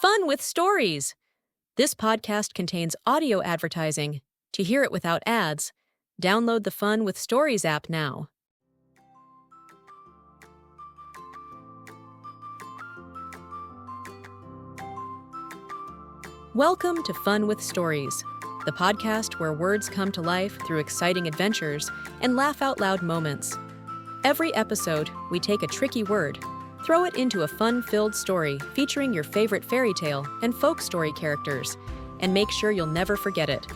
Fun with Stories. This podcast contains audio advertising. To hear it without ads, download the Fun with Stories app now. Welcome to Fun with Stories, the podcast where words come to life through exciting adventures and laugh-out-loud moments. Every episode, we take a tricky word, throw it into a fun-filled story featuring your favorite fairy tale and folk story characters, and make sure you'll never forget it.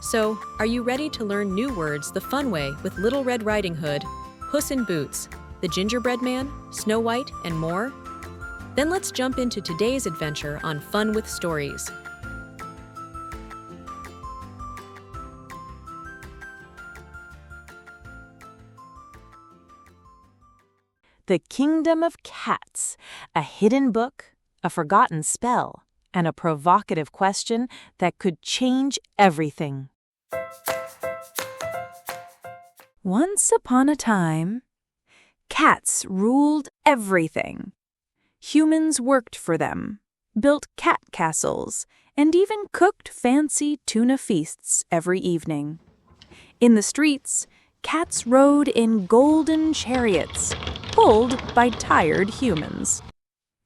So, are you ready to learn new words the fun way with Little Red Riding Hood, Puss in Boots, the Gingerbread Man, Snow White, and more? Then let's jump into today's adventure on Fun with Stories. The Kingdom of Cats, a hidden book, a forgotten spell, and a provocative question that could change everything. Once upon a time, cats ruled everything. Humans worked for them, built cat castles, and even cooked fancy tuna feasts every evening. In the streets, cats rode in golden chariots, pulled by tired humans.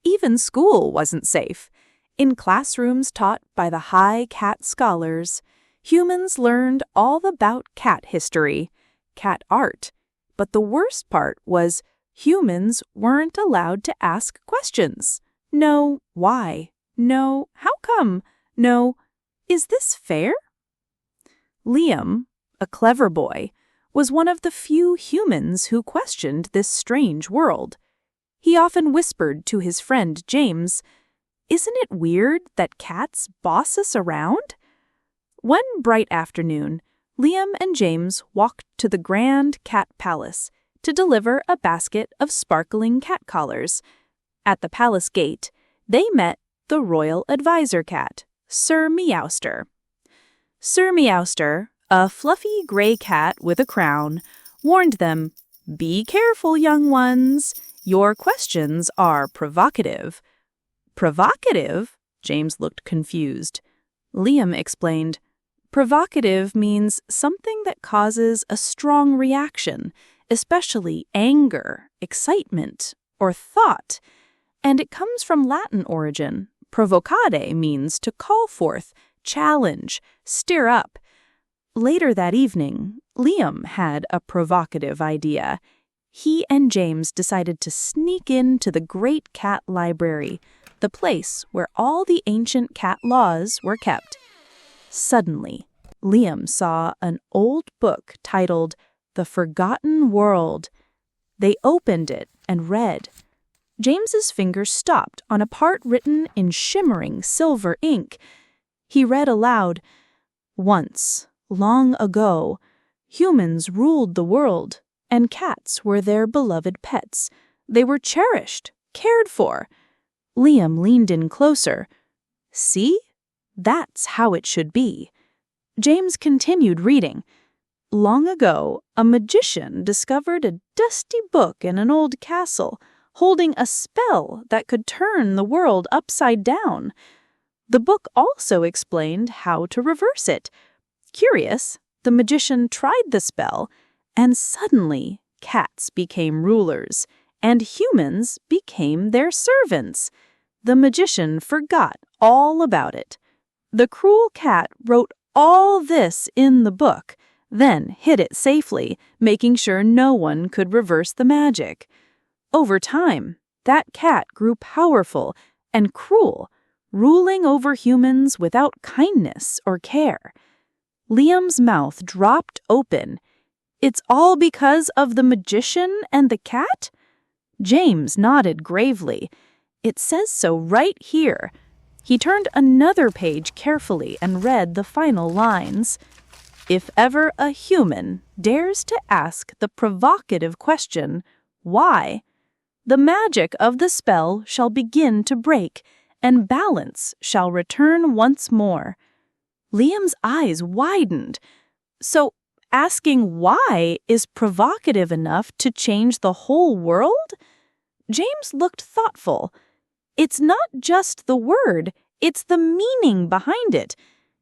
Even school wasn't safe. In classrooms taught by the high cat scholars, humans learned all about cat history, cat art. But the worst part was humans weren't allowed to ask questions. No, why? No, how come? No, is this fair? Liam, a clever boy, was one of the few humans who questioned this strange world. He often whispered to his friend James, "Isn't it weird that cats boss us around?" One bright afternoon, Liam and James walked to the Grand Cat Palace to deliver a basket of sparkling cat collars. At the palace gate, they met the royal advisor cat, Sir Meowster. Sir Meowster, a fluffy gray cat with a crown, warned them, "Be careful, young ones. Your questions are provocative." "Provocative?" James looked confused. Liam explained, "Provocative means something that causes a strong reaction, especially anger, excitement, or thought. And it comes from Latin origin. Provocare means to call forth, challenge, stir up." Later that evening, Liam had a provocative idea. He and James decided to sneak into the Great Cat Library, the place where all the ancient cat laws were kept. Suddenly, Liam saw an old book titled The Forgotten World. They opened it and read. James's fingers stopped on a part written in shimmering silver ink. He read aloud, "Once, long ago, humans ruled the world, and cats were their beloved pets. They were cherished, cared for." Liam leaned in closer. "See? That's how it should be." James continued reading. "Long ago, a magician discovered a dusty book in an old castle, holding a spell that could turn the world upside down. The book also explained how to reverse it. Curious, the magician tried the spell, and suddenly cats became rulers, and humans became their servants. The magician forgot all about it. The cruel cat wrote all this in the book, then hid it safely, making sure no one could reverse the magic. Over time, that cat grew powerful and cruel, ruling over humans without kindness or care." Liam's mouth dropped open. "It's all because of the magician and the cat?" James nodded gravely. "It says so right here." He turned another page carefully and read the final lines. "If ever a human dares to ask the provocative question, 'Why?' the magic of the spell shall begin to break, and balance shall return once more." Liam's eyes widened. "So asking why is provocative enough to change the whole world?" James looked thoughtful. "It's not just the word, It's the meaning behind it.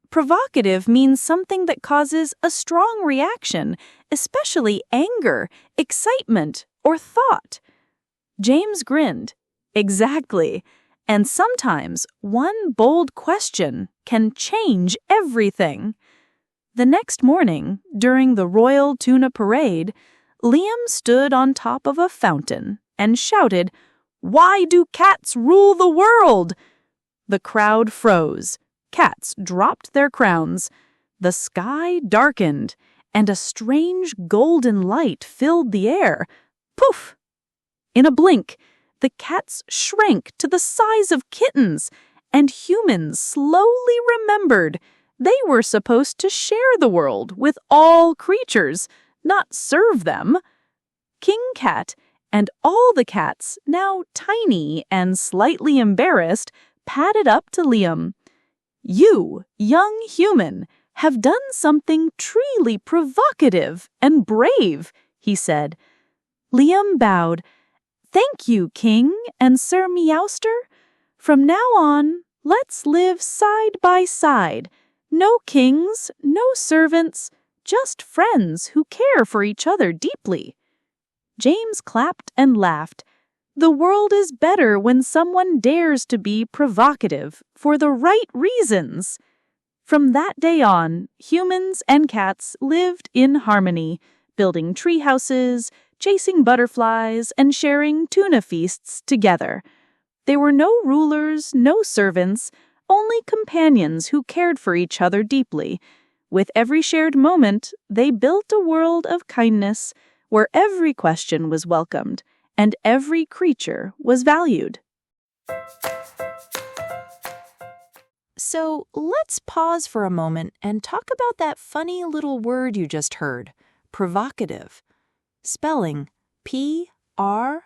Provocative means something that causes a strong reaction, especially anger, excitement, or thought. James grinned. Exactly. And sometimes one bold question can change everything. The next morning, during the Royal Tuna Parade, Liam stood on top of a fountain and shouted, "Why do cats rule the world?" The crowd froze. Cats dropped their crowns. The sky darkened, and a strange golden light filled the air. Poof! In a blink, the cats shrank to the size of kittens, and humans slowly remembered they were supposed to share the world with all creatures, not serve them. King Cat and all the cats, now tiny and slightly embarrassed, padded up to Liam. "You, young human, have done something truly provocative and brave," he said. Liam bowed. "Thank you, King and Sir Meowster. From now on, let's live side by side. No kings, no servants, just friends who care for each other deeply." James clapped and laughed. The world is better when someone dares to be provocative for the right reasons. From that day on, humans and cats lived in harmony, building tree houses, chasing butterflies, and sharing tuna feasts together. There were no rulers, no servants, only companions who cared for each other deeply. With every shared moment, they built a world of kindness where every question was welcomed and every creature was valued. So let's pause for a moment and talk about that funny little word you just heard, provocative. Spelling Provocative.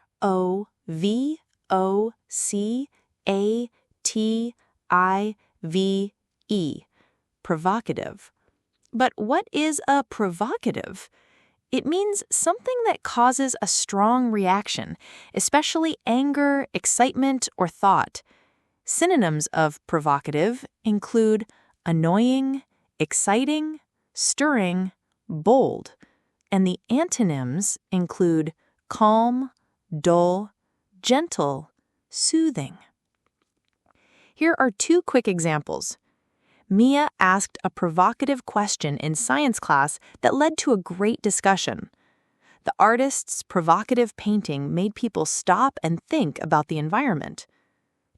Provocative. But what is a provocative? It means something that causes a strong reaction, especially anger, excitement, or thought. Synonyms of provocative include annoying, exciting, stirring, bold, and the antonyms include calm, dull, gentle, soothing. Here are two quick examples. Mia asked a provocative question in science class that led to a great discussion. The artist's provocative painting made people stop and think about the environment.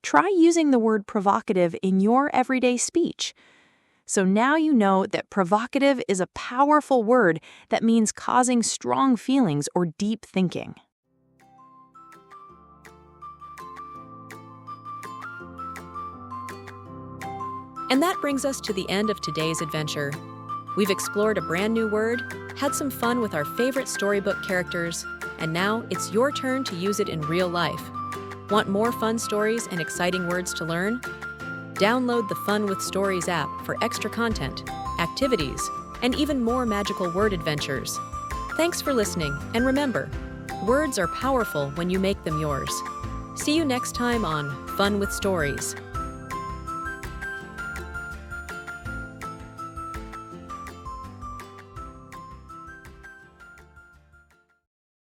Try using the word provocative in your everyday speech. So now you know that provocative is a powerful word that means causing strong feelings or deep thinking. And that brings us to the end of today's adventure. We've explored a brand new word, had some fun with our favorite storybook characters, and now it's your turn to use it in real life. Want more fun stories and exciting words to learn? Download the Fun with Stories app for extra content, activities, and even more magical word adventures. Thanks for listening, and remember, words are powerful when you make them yours. See you next time on Fun with Stories.